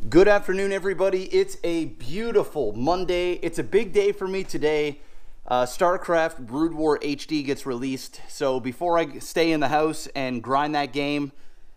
Good afternoon, everybody. It's a beautiful Monday. It's a big day for me today. StarCraft Brood War HD gets released. So before I stay in the house and grind that game,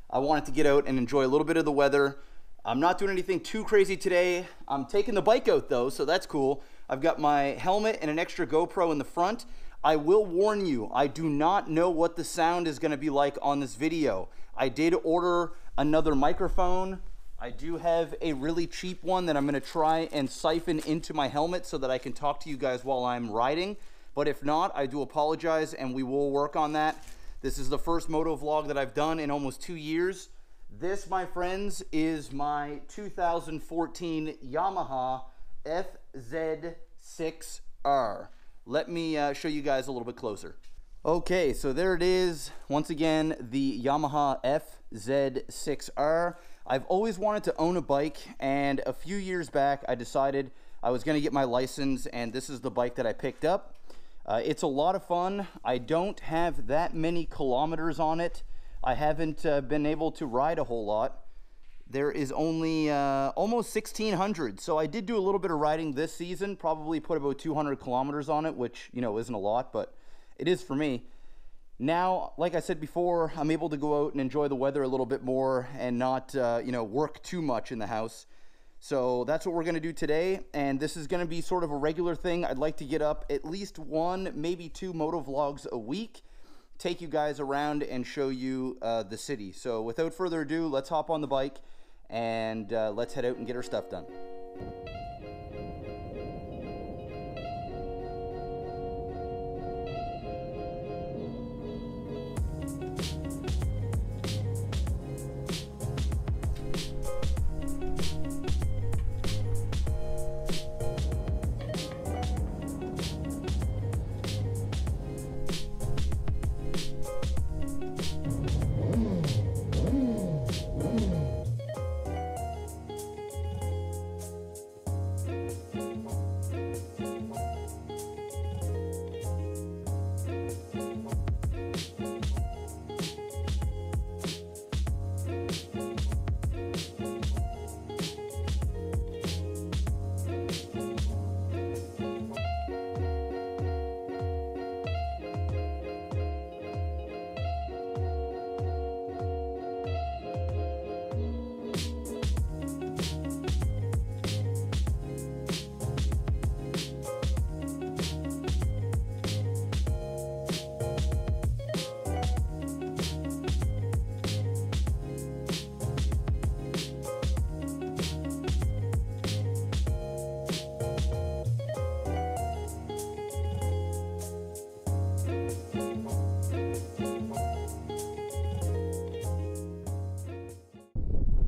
I wanted to get out and enjoy a little bit of the weather. I'm not doing anything too crazy today. I'm taking the bike out though, so that's cool. I've got my helmet and an extra GoPro in the front. I will warn you, I do not know what the sound is going to be like on this video. I did order another microphone. I do have a really cheap one that I'm going to try and siphon into my helmet so that I can talk to you guys while I'm riding. But if not, I do apologize and we will work on that. This is the first moto vlog that I've done in almost 2 years. This, my friends, is my 2014 Yamaha FZ6R. Let me show you guys a little bit closer. Okay, so there it is. Once again, the Yamaha FZ6R. I've always wanted to own a bike, and a few years back I decided I was going to get my license, and this is the bike that I picked up. It's a lot of fun. I don't have that many kilometers on it. I haven't been able to ride a whole lot. There is only almost 1,600, so I did do a little bit of riding this season, probably put about 200 kilometers on it, which, you know, isn't a lot, but it is for me. Now, like I said before, I'm able to go out and enjoy the weather a little bit more and not, you know, work too much in the house. So that's what we're going to do today, and this is going to be sort of a regular thing. I'd like to get up at least 1, maybe 2 moto vlogs a week, take you guys around and show you the city. So without further ado, let's hop on the bike and let's head out and get our stuff done.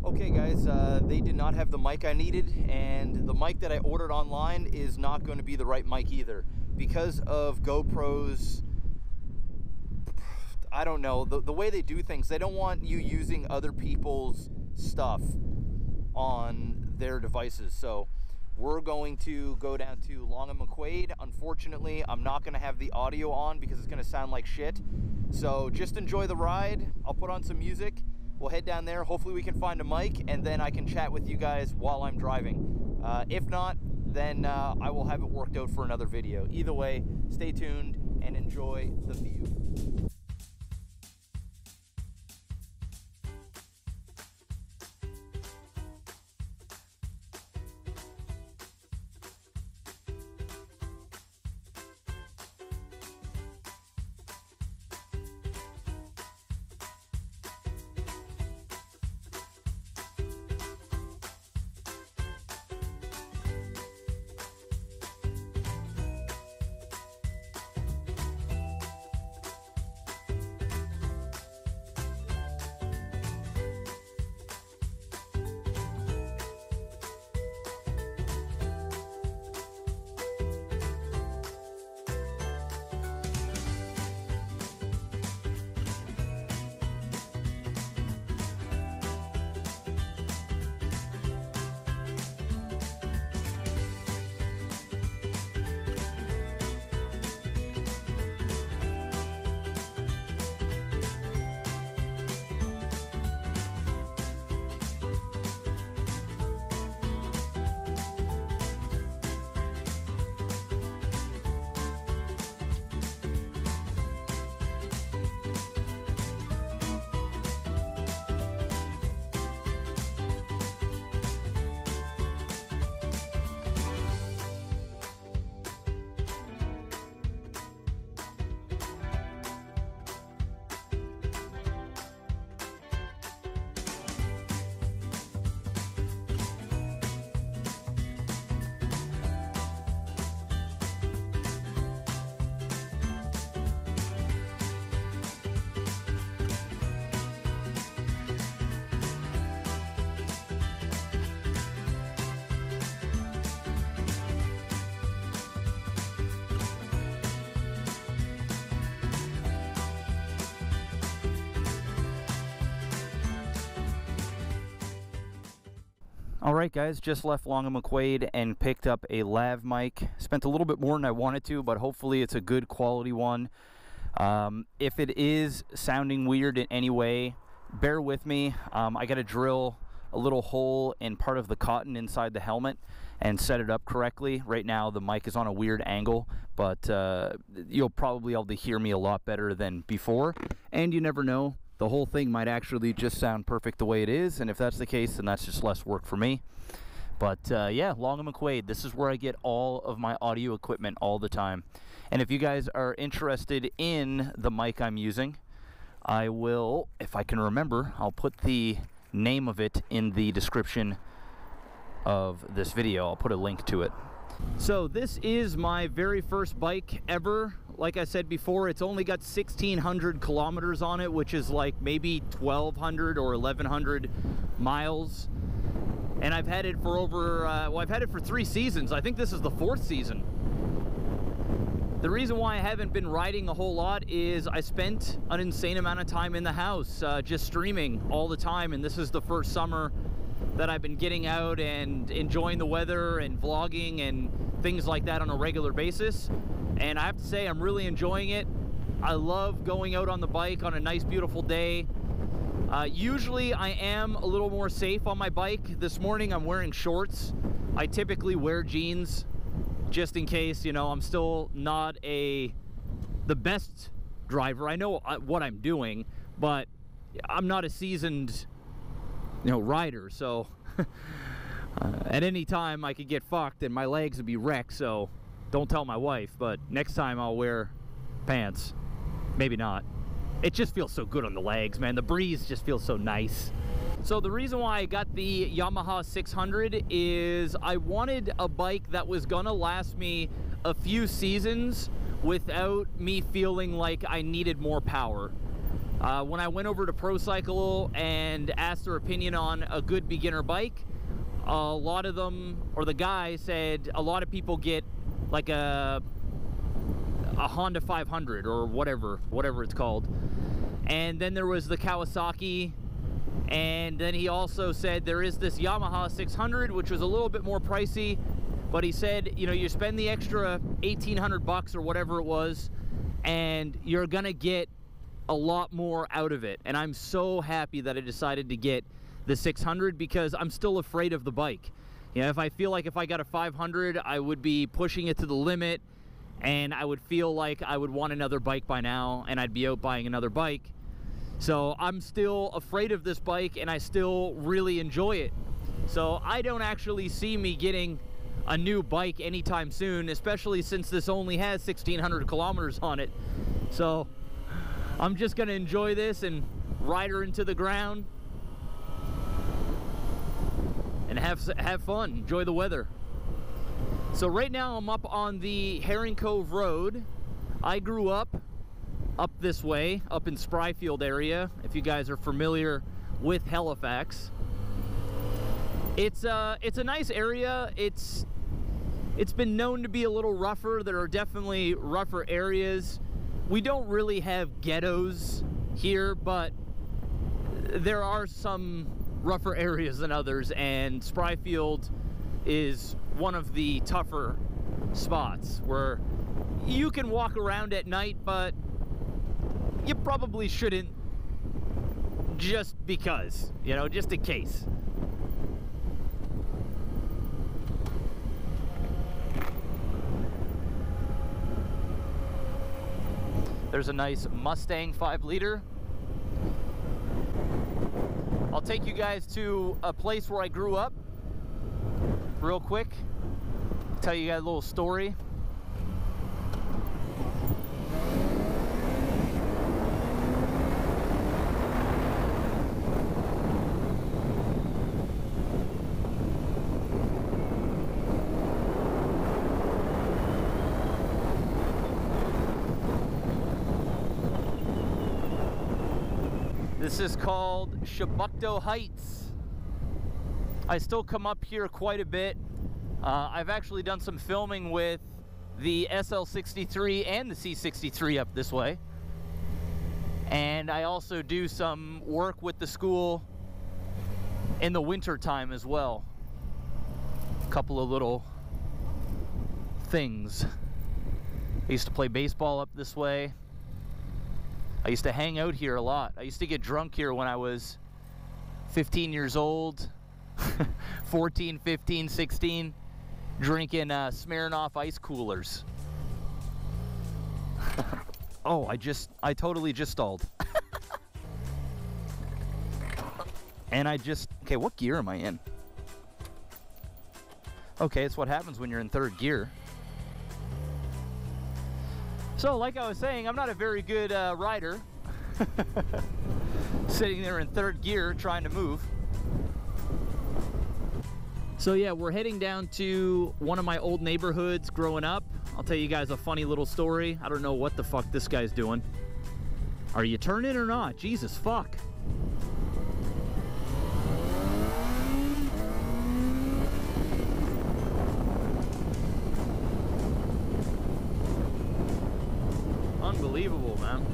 Okay guys, they did not have the mic I needed, and the mic that I ordered online is not going to be the right mic either. Because of GoPro's, I don't know, the way they do things, they don't want you using other people's stuff on their devices. So we're going to go down to Long and McQuaid. Unfortunately, I'm not going to have the audio on because it's going to sound like shit. So just enjoy the ride. I'll put on some music. We'll head down there. Hopefully we can find a mic, and then I can chat with you guys while I'm driving. If not, then I will have it worked out for another video. Either way, stay tuned and enjoy the view. Alright guys, just left Long & McQuade and picked up a lav mic. Spent a little bit more than I wanted to, but hopefully it's a good quality one. If it is sounding weird in any way, bear with me. I got to drill a little hole in part of the cotton inside the helmet and set it up correctly. Right now the mic is on a weird angle, but you'll probably be able to hear me a lot better than before. And you never know, the whole thing might actually just sound perfect the way it is, and if that's the case, then that's just less work for me. But yeah, Long & McQuade, this is where I get all of my audio equipment all the time. And if you guys are interested in the mic I'm using, I will, if I can remember, I'll put the name of it in the description of this video. I'll put a link to it. So this is my very first bike ever. Like I said before, it's only got 1,600 kilometers on it, which is like maybe 1,200 or 1,100 miles. And I've had it for over, well, I've had it for 3 seasons. I think this is the 4th season. The reason why I haven't been riding a whole lot is I spent an insane amount of time in the house, just streaming all the time. And this is the first summer that I've been getting out and enjoying the weather and vlogging and things like that on a regular basis. And I have to say, I'm really enjoying it. I love going out on the bike on a nice, beautiful day. Usually I am a little more safe on my bike. This morning I'm wearing shorts. I typically wear jeans just in case, you know, I'm still not the best driver. I know what I'm doing, but I'm not a seasoned, you know, rider. So at any time I could get fucked and my legs would be wrecked. So don't tell my wife, but next time I'll wear pants. Maybe not. It just feels so good on the legs, man. The breeze just feels so nice. So the reason why I got the Yamaha 600 is I wanted a bike that was gonna last me a few seasons without me feeling like I needed more power. When I went over to Pro Cycle and asked their opinion on a good beginner bike, a lot of them, or the guy said, a lot of people get like a Honda 500 or whatever it's called. And then there was the Kawasaki, and then he also said there is this Yamaha 600, which was a little bit more pricey, but he said, you know, you spend the extra 1,800 bucks or whatever it was, and you're gonna get a lot more out of it. And I'm so happy that I decided to get the 600 because I'm still afraid of the bike. You know, if I feel like if I got a 500, I would be pushing it to the limit, and I would feel like I would want another bike by now, and I'd be out buying another bike. So I'm still afraid of this bike, and I still really enjoy it. So I don't actually see me getting a new bike anytime soon, especially since this only has 1,600 kilometers on it. So I'm just gonna enjoy this and ride her into the ground and have fun, enjoy the weather. So right now I'm up on the Herring Cove Road. I grew up this way, up in Spryfield area, if you guys are familiar with Halifax. It's a nice area. It's been known to be a little rougher. There are definitely rougher areas. We don't really have ghettos here, but there are some rougher areas than others, and Spryfield is one of the tougher spots where you can walk around at night, but you probably shouldn't, just because, you know, just in case. There's a nice Mustang 5-liter. I'll take you guys to a place where I grew up real quick. Tell you guys a little story. This is called Shabukto Heights. I still come up here quite a bit. I've actually done some filming with the SL63 and the C63 up this way. And I also do some work with the school in the winter time as well. couple of little things. I used to play baseball up this way. I used to hang out here a lot. I used to get drunk here when I was 15 years old, 14, 15, 16, drinking Smirnoff ice coolers. Oh, I totally just stalled. And okay, what gear am I in? Okay, it's what happens when you're in third gear. So, like I was saying, I'm not a very good rider. Sitting there in third gear trying to move. So yeah, we're heading down to one of my old neighborhoods growing up. I'll tell you guys a funny little story. I don't know what the fuck this guy's doing. Are you turning or not? Jesus fuck. Unbelievable, man.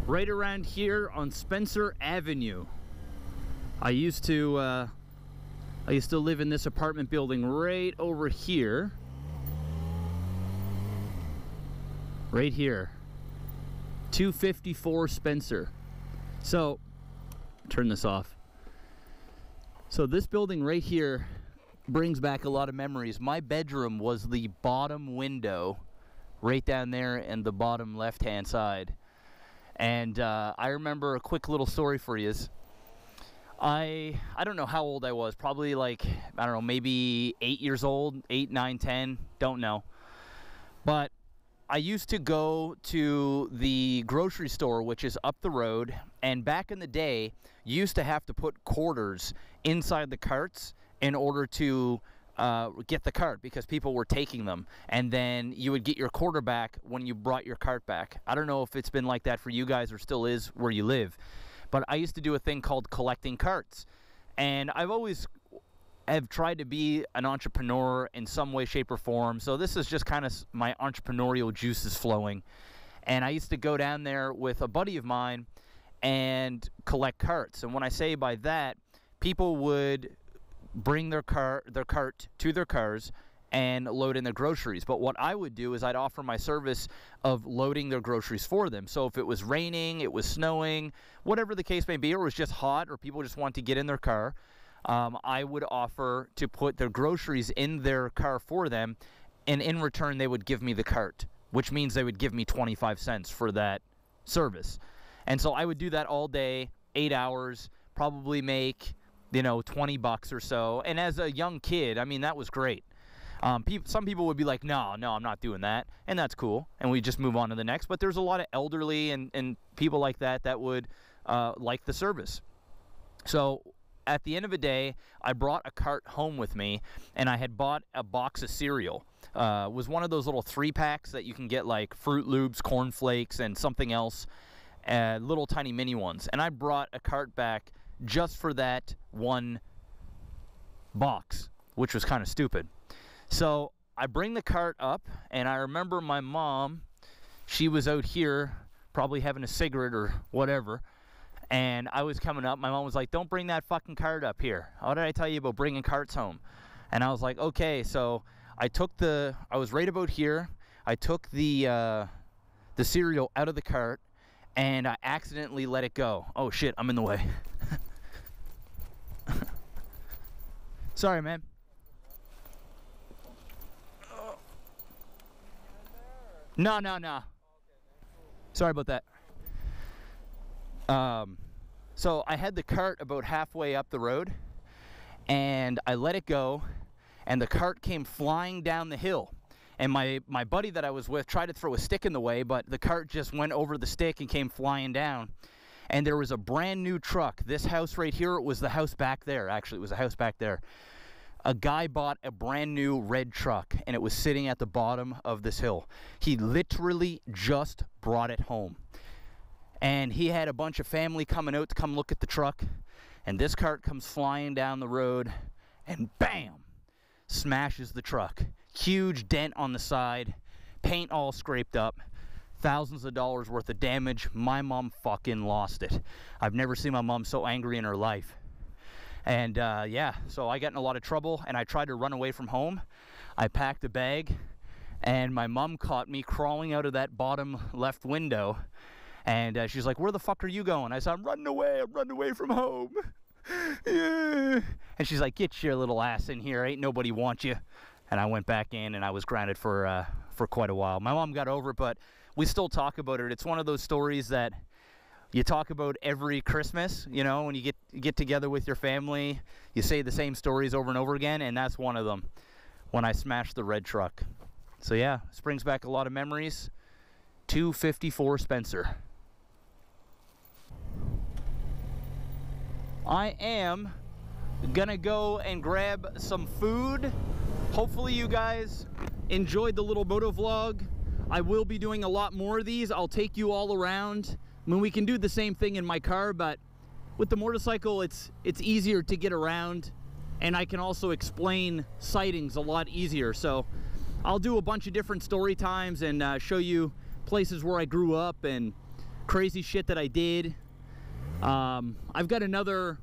Right around here on Spencer Avenue. I used to live in this apartment building right over here. Right here. 254 Spencer. So, turn this off. So this building right here brings back a lot of memories. My bedroom was the bottom window right down there in the bottom left-hand side. And I remember a quick little story for you. I don't know how old I was, probably like, I don't know, maybe 8 years old, 8, 9, 10, don't know. But I used to go to the grocery store, which is up the road, and back in the day, you used to have to put quarters inside the carts in order to get the cart, because people were taking them, and then you would get your quarter back when you brought your cart back. I don't know if it's been like that for you guys or still is where you live. But I used to do a thing called collecting carts. And I've always have tried to be an entrepreneur in some way, shape, or form. So this is just kind of my entrepreneurial juices flowing. And I used to go down there with a buddy of mine and collect carts. And when I say by that, people would bring their cart to their cars and load in their groceries. But what I would do is I'd offer my service of loading their groceries for them. So if it was raining, it was snowing, whatever the case may be, or it was just hot, or people just want to get in their car, I would offer to put their groceries in their car for them, and in return they would give me the cart, which means they would give me 25 cents for that service. And so I would do that all day, 8 hours, probably make, you know, 20 bucks or so. And as a young kid, I mean, that was great. Some people would be like, no, I'm not doing that, and that's cool, and we just move on to the next. But there's a lot of elderly and people like that would like the service. So at the end of the day, I brought a cart home with me, and I had bought a box of cereal. It was one of those little 3-packs that you can get, like Fruit Loops, Corn Flakes, and something else, little tiny mini ones. And I brought a cart back just for that one box, which was kind of stupid. So I bring the cart up, and I remember my mom, she was out here probably having a cigarette or whatever, and I was coming up. My mom was like, don't bring that fucking cart up here. What did I tell you about bringing carts home? And I was like, okay. So I was right about here. I took the cereal out of the cart, and I accidentally let it go. Oh shit, I'm in the way. Sorry, man. No. Sorry about that. So I had the cart about halfway up the road, and I let it go, and the cart came flying down the hill. And my buddy that I was with tried to throw a stick in the way, but the cart just went over the stick and came flying down. And there was a brand new truck. This house right here, it was the house back there. Actually, it was a house back there. A guy bought a brand new red truck, and it was sitting at the bottom of this hill. He literally just brought it home. And he had a bunch of family coming out to come look at the truck, and this cart comes flying down the road, and bam, smashes the truck. Huge dent on the side, paint all scraped up, thousands of dollars worth of damage. My mom fucking lost it. I've never seen my mom so angry in her life. And yeah, so I got in a lot of trouble, and I tried to run away from home. I packed a bag, and my mom caught me crawling out of that bottom left window. And she's like, "Where the fuck are you going?" I said, "I'm running away from home." Yeah. And she's like, "Get your little ass in here, ain't nobody want you." And I went back in, and I was grounded for quite a while. My mom got over it, but we still talk about it. It's one of those stories that you talk about every Christmas, you know, when you get together with your family, you say the same stories over and over again, and that's one of them, when I smashed the red truck. So yeah, this brings back a lot of memories. 254 Spencer. I am gonna go and grab some food. Hopefully you guys enjoyed the little moto vlog. I will be doing a lot more of these. I'll take you all around. I mean, we can do the same thing in my car, but with the motorcycle, it's easier to get around, and I can also explain sightings a lot easier. So I'll do a bunch of different story times and show you places where I grew up and crazy shit that I did. I've got another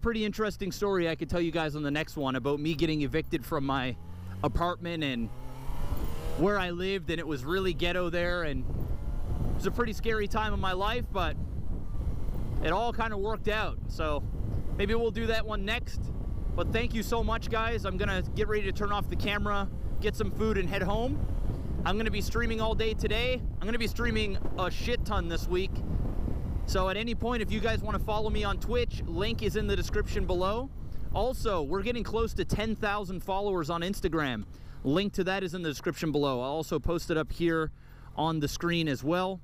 pretty interesting story I could tell you guys on the next one about me getting evicted from my apartment and where I lived, and it was really ghetto there, and it was a pretty scary time in my life, but it all kind of worked out. So maybe we'll do that one next. But thank you so much, guys. I'm gonna get ready to turn off the camera, get some food, and head home. I'm gonna be streaming all day today. I'm gonna be streaming a shit ton this week. So at any point, if you guys want to follow me on Twitch, link is in the description below. Also, we're getting close to 10,000 followers on Instagram. Link to that is in the description below. I'll also post it up here on the screen as well.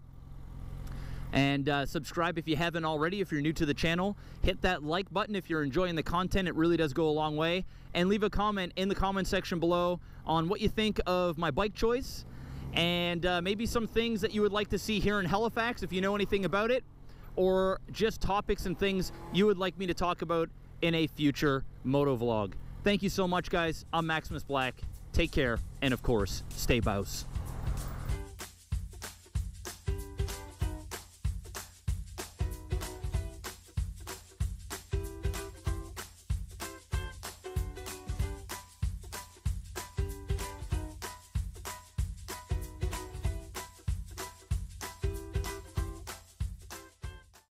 And subscribe if you haven't already. If you're new to the channel, hit that like button if you're enjoying the content. It really does go a long way. And leave a comment in the comment section below on what you think of my bike choice, and maybe some things that you would like to see here in Halifax if you know anything about it, or just topics and things you would like me to talk about in a future moto vlog. Thank you so much, guys. I'm MaximusBlack. Take care, and of course, stay bouse.